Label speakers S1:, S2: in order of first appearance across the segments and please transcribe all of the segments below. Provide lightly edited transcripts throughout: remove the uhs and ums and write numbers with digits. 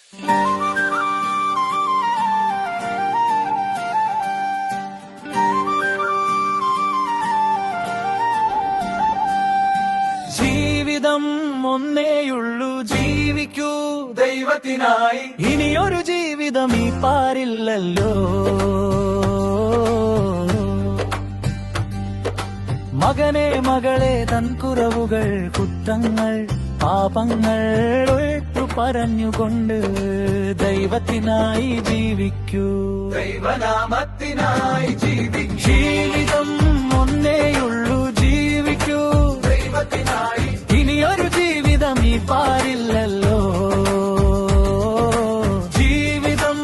S1: ജീവിതം ഒന്നേയുള്ളൂ, ജീവിക്കൂ ദൈവത്തിനായി. ഇനിയൊരു ജീവിതം ഈ പാരില്ലല്ലോ. മകനെ മകളെ തൻ കുറവുകൾ, കുറ്റങ്ങൾ, പാപങ്ങൾ ഒഴിച്ചു പറഞ്ഞുകൊണ്ട് ദൈവത്തിനായി ജീവിക്കൂ, ദൈവനാമത്തിനായി ജീവിക്കൂ. ജീവിതം ഒന്നേയുള്ളൂ, ജീവിക്കൂ ദൈവത്തിനായി. ഇനിയൊരു ജീവിതം ഈ പാരില്ലല്ലോ. ജീവിതം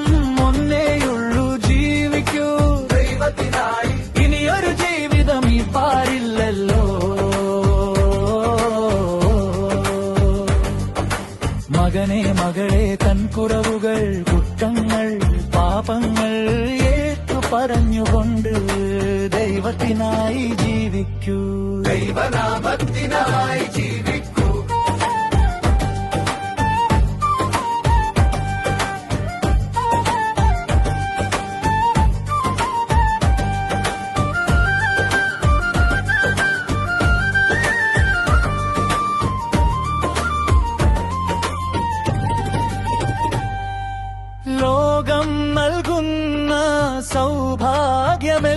S1: ഒന്നേയുള്ളൂ, ജീവിക്കൂ ദൈവത്തിനായി. ഇനിയൊരു ജീവിതം ഈ പാരില്ലല്ലോ. മകനെ മകളെ തൻ കുറവുകൾ, കുറ്റങ്ങൾ, പാപങ്ങൾ ഏറ്റു പറഞ്ഞുകൊണ്ട് ദൈവത്തിനായി ജീവിക്കൂ, ദൈവനാമത്തിനായി ജീവിക്കൂ. ലോകം നൽകുന്ന സൗഭാഗ്യമെല്ലാം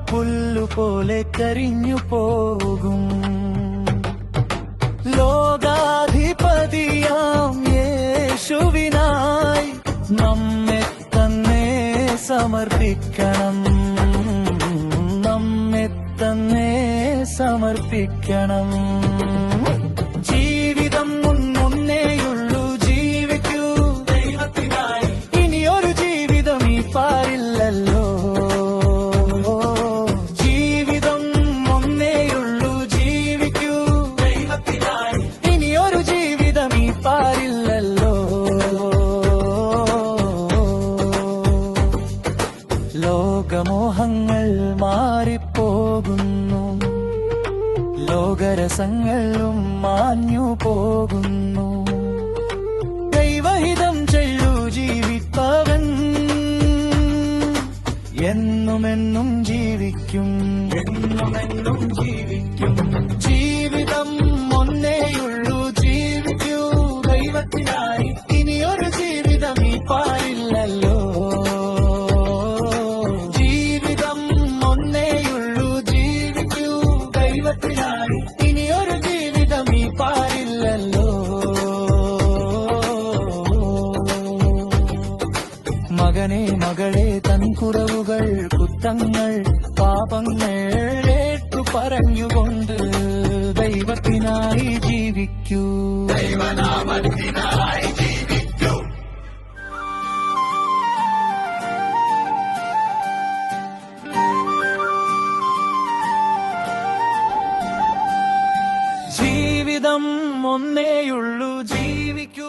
S1: പുല്ലുപോലെ കരിഞ്ഞു പോകും. ലോകാധിപതിയാം യേശുവിനായി നമ്മെ തന്നെ സമർപ്പിക്കണം, നമ്മെ തന്നെ സമർപ്പിക്കണം. ജീവിതം ഒന്നേയുള്ളൂ, ജീവിക്കൂ ദൈവത്തിനായി. ഇനിയൊരു ജീവിതം ഈ പാരില്ലല്ലോ. ജീവിതം ഒന്നേയുള്ളൂ, ജീവിക്കൂ ദൈവത്തിനായി. ഇനിയൊരു ജീവിതം ഈ പാരില്ലല്ലോ. ലോകമോഹങ്ങൾ മാറിപ്പോകുന്നു, ലോകരസങ്ങളും മാഞ്ഞു പോകുന്നു. ദൈവഹിതം ചെയ്തു ജീവിപ്പവൻ എന്നുമെന്നും ജീവിക്കും, എന്നുമെന്നും ജീവിക്കും. ജീവിതം ഒന്നേയുള്ളൂ, ജീവിക്കൂ ദൈവത്തിനായി. ഇനിയൊരു ജീവിതം ഈ പാരില്ലല്ലോ. ജീവിതം ഒന്നേയുള്ളൂ, ജീവിക്കൂ ദൈവത്തിനായി. ഇനിയൊരു ജീവിതം ഈ പാരില്ലല്ലോ. മകനെ മകളെ തൻ കുറവുകൾ, കുറ്റങ്ങൾ, പാപങ്ങൾ ഏറ്റു പറഞ്ഞുകൊണ്ട് ദൈവത്തിനായി ജീവിക്കൂ, ദൈവനാമത്തിനായി ജീവിക്കൂ. ജീവിതം ഒന്നേയുള്ളൂ, ജീവിക്കൂ